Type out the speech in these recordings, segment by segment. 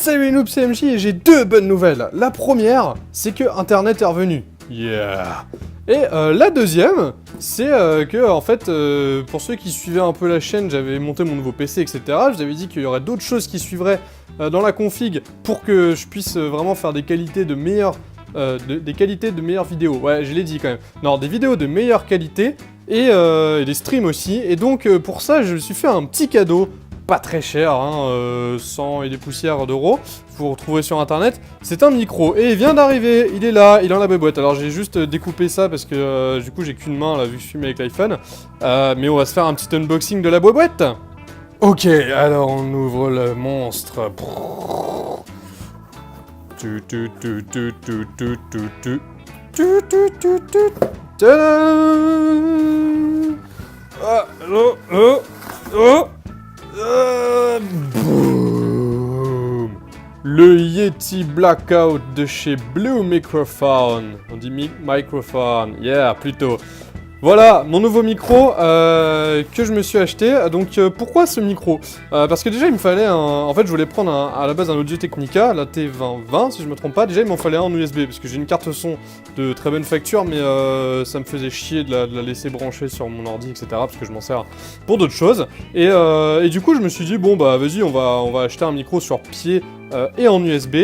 Salut les noobs, c'est MJ et j'ai deux bonnes nouvelles. La première, c'est que Internet est revenu. Yeah. Et la deuxième, c'est que en fait, pour ceux qui suivaient un peu la chaîne, j'avais monté mon nouveau PC, etc. Je vous avais dit qu'il y aurait d'autres choses qui suivraient dans la config pour que je puisse vraiment faire des qualités de meilleures, des qualités de meilleures vidéos. Ouais, je l'ai dit quand même. Non, des vidéos de meilleure qualité et des streams aussi. Et donc pour ça, je me suis fait un petit cadeau. Pas très cher, hein, 100 et des poussières d'euros, vous retrouverez sur internet. C'est un micro, et il vient d'arriver, il est là, il est dans la boîte. Alors j'ai juste découpé ça parce que du coup j'ai qu'une main là vu que je filme avec l'iPhone. Mais on va se faire un petit unboxing de la boîte. Ok, alors on ouvre le monstre. Boom. Le Yeti Blackout de chez Blue Microphone. On dit microphone, yeah, plutôt. Voilà, mon nouveau micro que je me suis acheté. Donc pourquoi ce micro parce que déjà il me fallait un... En fait je voulais prendre à la base un Audio Technica, la T2020 si je me trompe pas. Déjà il m'en fallait un en USB parce que j'ai une carte son de très bonne facture, mais ça me faisait chier de la laisser brancher sur mon ordi, etc. Parce que je m'en sers pour d'autres choses. Et du coup je me suis dit bon bah vas-y on va acheter un micro sur pied et en USB.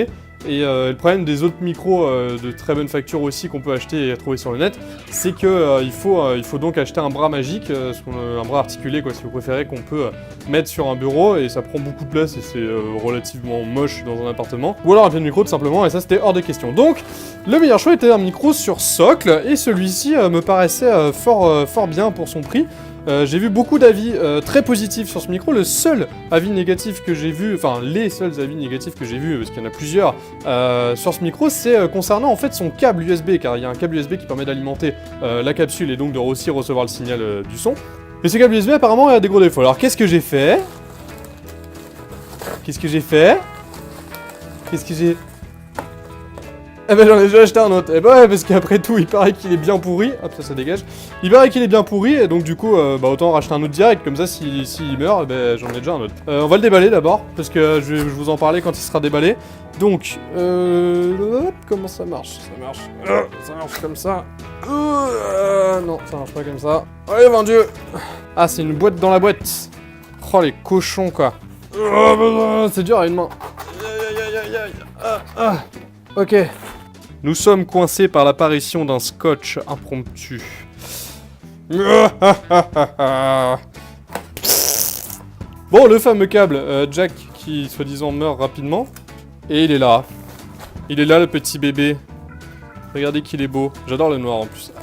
Et le problème des autres micros de très bonne facture aussi qu'on peut acheter et trouver sur le net, c'est que il faut donc acheter un bras magique, un bras articulé quoi si vous préférez, qu'on peut mettre sur un bureau, et ça prend beaucoup de place et c'est relativement moche dans un appartement. Ou alors un pied de micro tout simplement, et ça c'était hors de question. Donc le meilleur choix était un micro sur socle, et celui-ci me paraissait fort bien pour son prix. J'ai vu beaucoup d'avis très positifs sur ce micro. Le seul avis négatif que j'ai vu, enfin les seuls avis négatifs que j'ai vu, parce qu'il y en a plusieurs sur ce micro, c'est concernant en fait son câble USB, car il y a un câble USB qui permet d'alimenter la capsule et donc de aussi recevoir le signal du son. Et ce câble USB apparemment a des gros défauts. Alors qu'est-ce que j'ai fait? Eh ben j'en ai déjà acheté un autre. Eh ben ouais, parce qu'après tout il paraît qu'il est bien pourri. Hop, ça dégage. Il paraît qu'il est bien pourri, et donc du coup bah autant racheter un autre direct, comme ça s'il meurt, eh ben j'en ai déjà un autre. On va le déballer d'abord, parce que je vais vous en parler quand il sera déballé. Donc hop, comment ça marche? Ça marche comme ça. Non, ça marche pas comme ça. Allez vendu. Ah, c'est une boîte dans la boîte. Oh les cochons quoi. C'est dur à une main. Ok. Nous sommes coincés par l'apparition d'un scotch impromptu. Bon, le fameux câble, Jack qui soi-disant meurt rapidement. Et il est là. Il est là le petit bébé. Regardez qu'il est beau. J'adore le noir en plus.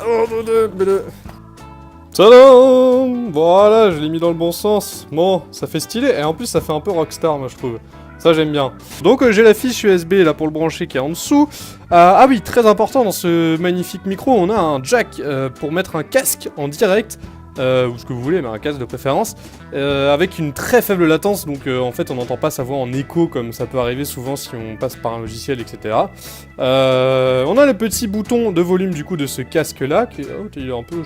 Tadam! Voilà, je l'ai mis dans le bon sens. Bon, ça fait stylé. Et en plus, ça fait un peu rockstar, moi je trouve. Ça j'aime bien. Donc j'ai la fiche USB là pour le brancher qui est en dessous. Ah oui, très important dans ce magnifique micro, on a un jack pour mettre un casque en direct. Ou ce que vous voulez, mais un casque de préférence, avec une très faible latence, donc en fait on n'entend pas sa voix en écho comme ça peut arriver souvent si on passe par un logiciel, etc. On a le petit bouton de volume du coup de ce casque là, qui il est un peu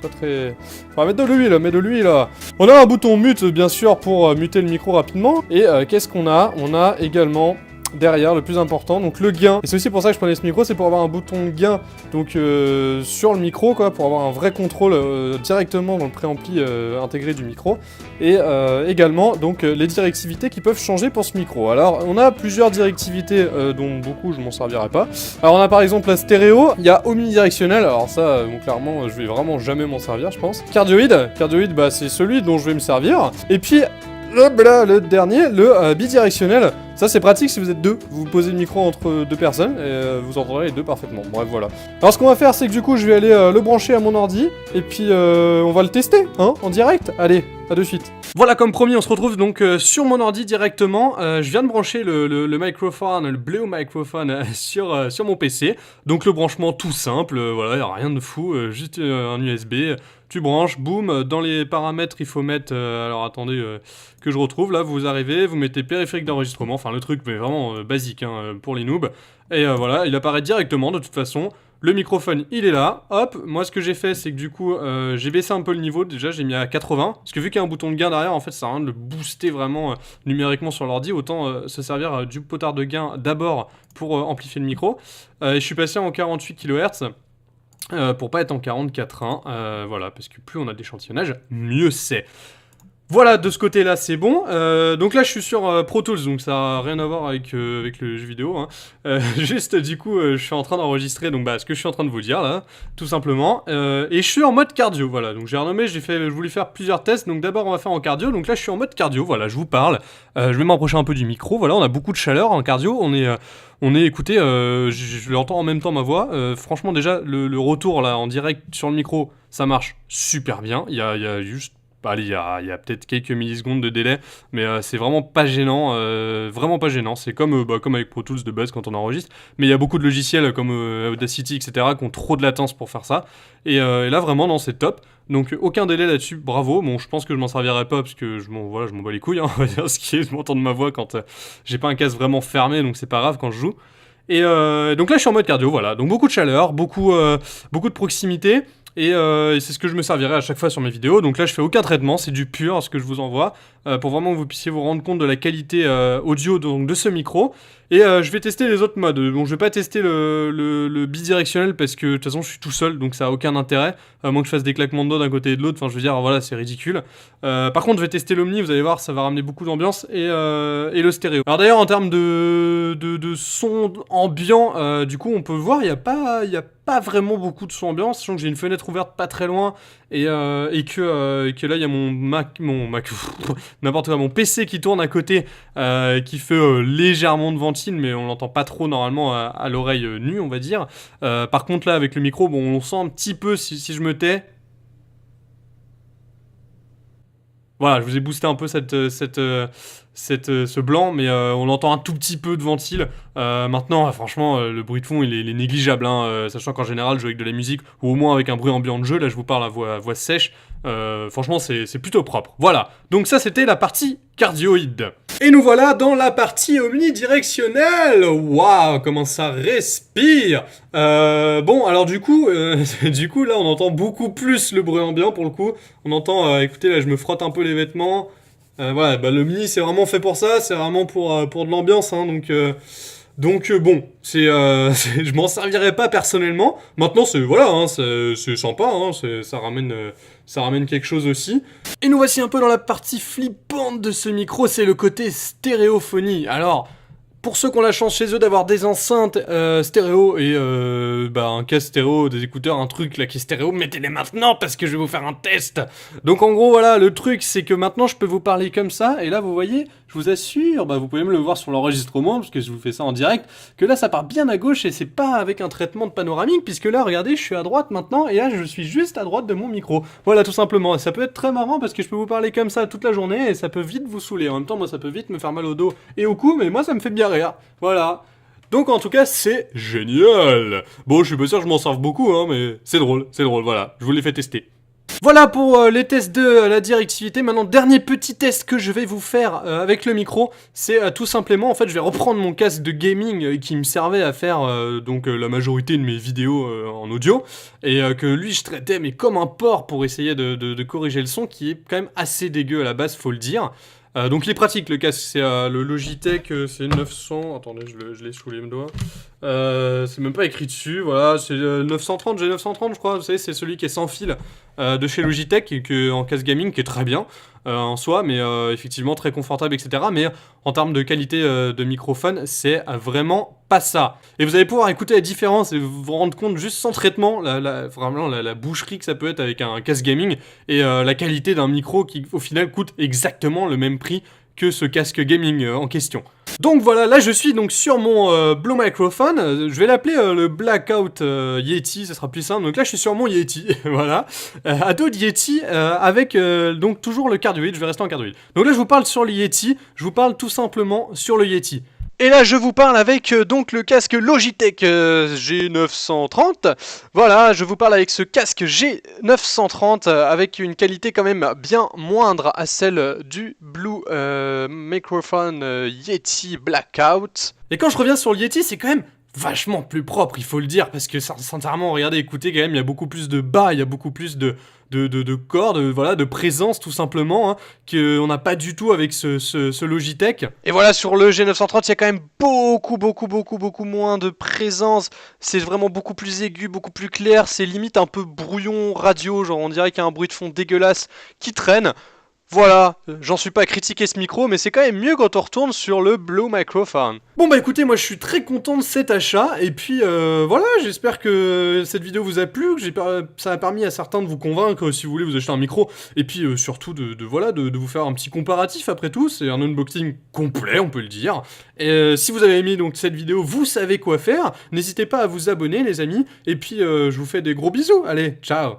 pas très... Enfin, mettre de l'huile là. On a un bouton mute bien sûr pour muter le micro rapidement, et qu'est-ce qu'on a? On a également... derrière, le plus important, donc le gain. Et c'est aussi pour ça que je prenais ce micro, c'est pour avoir un bouton de gain donc sur le micro quoi, pour avoir un vrai contrôle directement dans le préampli intégré du micro. Et également donc les directivités qui peuvent changer pour ce micro. Alors on a plusieurs directivités dont beaucoup je m'en servirai pas. Alors on a par exemple la stéréo, il y a omnidirectionnel, alors ça bon, clairement je vais vraiment jamais m'en servir je pense. Cardioïde bah c'est celui dont je vais me servir. Et puis le dernier, le bidirectionnel. Ça c'est pratique si vous êtes deux, vous posez le micro entre deux personnes et vous entendrez les deux parfaitement, bref voilà. Alors ce qu'on va faire c'est que du coup je vais aller le brancher à mon ordi et puis on va le tester, hein, en direct. Allez, à de suite. Voilà, comme promis on se retrouve donc sur mon ordi directement, je viens de brancher le microphone, le Blue Microphone sur mon PC. Donc le branchement tout simple, voilà, y a rien de fou, juste un USB. Tu branches, boum, dans les paramètres il faut mettre, alors attendez que je retrouve, là vous arrivez, vous mettez périphérique d'enregistrement, enfin le truc mais vraiment basique hein, pour les noobs, et voilà, il apparaît directement de toute façon, Le microphone, il est là. Hop, moi ce que j'ai fait, c'est que du coup, j'ai baissé un peu le niveau. Déjà, j'ai mis à 80. Parce que vu qu'il y a un bouton de gain derrière, en fait, ça sert à rien de le booster vraiment numériquement sur l'ordi. Autant se servir du potard de gain d'abord pour amplifier le micro. Et je suis passé en 48 kHz. Pour pas être en 44.1, voilà, parce que plus on a d'échantillonnage, mieux c'est. Voilà, de ce côté-là, c'est bon. Donc là, je suis sur Pro Tools, donc ça n'a rien à voir avec le jeu vidéo. Hein. Juste, du coup, je suis en train d'enregistrer donc ce que je suis en train de vous dire, là, tout simplement. Et je suis en mode cardio, voilà. Donc j'ai renommé, je voulais faire plusieurs tests. Donc d'abord, on va faire en cardio. Donc là, je suis en mode cardio, voilà, je vous parle. Je vais m'approcher un peu du micro, voilà, on a beaucoup de chaleur en cardio. Écoutez, je l'entends en même temps ma voix. Franchement, déjà, le retour, là, en direct sur le micro, ça marche super bien. Il y a juste... Allez, il y a peut-être quelques millisecondes de délai, mais c'est vraiment pas gênant, C'est comme avec Pro Tools de base quand on enregistre, mais il y a beaucoup de logiciels comme Audacity, etc., qui ont trop de latence pour faire ça. Et là, vraiment, non, c'est top. Donc, aucun délai là-dessus, bravo. Bon, je pense que je m'en servirai pas, parce que je m'en bats les couilles, hein, on va dire ce qui est, je m'entends de ma voix quand j'ai pas un casque vraiment fermé, donc c'est pas grave quand je joue. Et donc là, je suis en mode cardio, voilà. Donc, beaucoup de chaleur, beaucoup de proximité. Et c'est ce que je me servirai à chaque fois sur mes vidéos. Donc là, je fais aucun traitement, c'est du pur ce que je vous envoie, pour vraiment que vous puissiez vous rendre compte de la qualité audio de ce micro. Et je vais tester les autres modes. Bon, je vais pas tester le bidirectionnel parce que de toute façon, je suis tout seul, donc ça a aucun intérêt. À moins que je fasse des claquements de doigts d'un côté et de l'autre. Enfin, je veux dire, voilà, c'est ridicule. Par contre, je vais tester l'Omni, vous allez voir, ça va ramener beaucoup d'ambiance et le stéréo. Alors d'ailleurs, en termes de son ambiant, du coup, on peut voir, il y a pas vraiment beaucoup de son ambiant, sachant que j'ai une fenêtre ouverte pas très loin et que là il y a mon Mac, n'importe quoi, mon PC qui tourne à côté, qui fait légèrement de ventile, mais on l'entend pas trop normalement à l'oreille nue, on va dire. Par contre là avec le micro, bon, on sent un petit peu si je me tais. Voilà, je vous ai boosté un peu ce blanc, mais on l'entend un tout petit peu de ventile. Maintenant, franchement, le bruit de fond, il est négligeable, hein, sachant qu'en général, je joue avec de la musique, ou au moins avec un bruit ambiant de jeu. Là, je vous parle à voix sèche. Franchement, c'est plutôt propre. Voilà, donc ça, c'était la partie cardioïde. Et nous voilà dans la partie omnidirectionnelle. Waouh, comment ça respire. Bon, alors du coup, là, on entend beaucoup plus le bruit ambiant pour le coup. On entend, écoutez, là, je me frotte un peu les vêtements. Voilà, l'Omni, c'est vraiment fait pour ça. C'est vraiment pour de l'ambiance, hein, donc bon, je m'en servirai pas personnellement. Maintenant, c'est voilà, hein, c'est sympa, hein, ça ramène quelque chose aussi. Et nous voici un peu dans la partie flippante de ce micro, c'est le côté stéréophonie. Alors, pour ceux qui ont la chance chez eux d'avoir des enceintes stéréo et un casque stéréo, des écouteurs, un truc là qui est stéréo, mettez-les maintenant parce que je vais vous faire un test. Donc en gros voilà, le truc c'est que maintenant je peux vous parler comme ça et là vous voyez, je vous assure, vous pouvez me le voir sur l'enregistrement parce que je vous fais ça en direct, que là ça part bien à gauche et c'est pas avec un traitement de panoramique puisque là regardez je suis à droite maintenant et là je suis juste à droite de mon micro. Voilà tout simplement, ça peut être très marrant parce que je peux vous parler comme ça toute la journée et ça peut vite vous saouler. En même temps moi ça peut vite me faire mal au dos et au cou mais moi ça me fait bien rire. Voilà. Donc en tout cas c'est génial. Bon je suis pas sûr que je m'en serve beaucoup hein mais c'est drôle, voilà. Je vous l'ai fait tester. Voilà pour les tests de la directivité. Maintenant, dernier petit test que je vais vous faire avec le micro, c'est tout simplement, en fait, je vais reprendre mon casque de gaming qui me servait à faire la majorité de mes vidéos en audio, et que lui, je traitais mais comme un porc pour essayer de corriger le son, qui est quand même assez dégueu à la base, faut le dire. Donc il est pratique le casque, c'est le Logitech, c'est 900, attendez je l'ai sous les doigts, c'est même pas écrit dessus, voilà, c'est 930, G930 je crois, vous savez c'est celui qui est sans fil de chez Logitech, en casque gaming qui est très bien en soi, mais effectivement très confortable etc, mais en termes de qualité de microphone, c'est vraiment pas ça. Et vous allez pouvoir écouter la différence et vous rendre compte juste sans traitement, vraiment la boucherie que ça peut être avec un casque gaming et la qualité d'un micro qui au final coûte exactement le même prix que ce casque gaming en question. Donc voilà, là je suis donc sur mon Blue Microphone, je vais l'appeler le Blackout Yeti, ça sera plus simple. Donc là je suis sur mon Yeti, voilà, Adobe Yeti avec donc toujours le cardioïde, je vais rester en cardioïde. Donc là je vous parle sur le Yeti, je vous parle tout simplement sur le Yeti. Et là je vous parle avec donc le casque Logitech G930. Voilà, je vous parle avec ce casque G930 avec une qualité quand même bien moindre à celle du Blue Microphone Yeti Blackout. Et quand je reviens sur le Yeti, c'est quand même vachement plus propre, il faut le dire, parce que sincèrement, regardez, écoutez, quand même, il y a beaucoup plus de bas, il y a beaucoup plus de cordes, voilà, de présence tout simplement, hein, qu'on n'a pas du tout avec ce Logitech. Et voilà, sur le G930, il y a quand même beaucoup moins de présence. C'est vraiment beaucoup plus aigu, beaucoup plus clair. C'est limite un peu brouillon radio, genre on dirait qu'il y a un bruit de fond dégueulasse qui traîne. Voilà, j'en suis pas à critiquer ce micro, mais c'est quand même mieux quand on retourne sur le Blue Microphone. Bon bah écoutez, moi je suis très content de cet achat, et puis voilà, j'espère que cette vidéo vous a plu, que ça a permis à certains de vous convaincre si vous voulez vous acheter un micro, et puis surtout de vous faire un petit comparatif après tout, c'est un unboxing complet, on peut le dire. Et si vous avez aimé donc cette vidéo, vous savez quoi faire, n'hésitez pas à vous abonner les amis, et puis je vous fais des gros bisous, allez, ciao.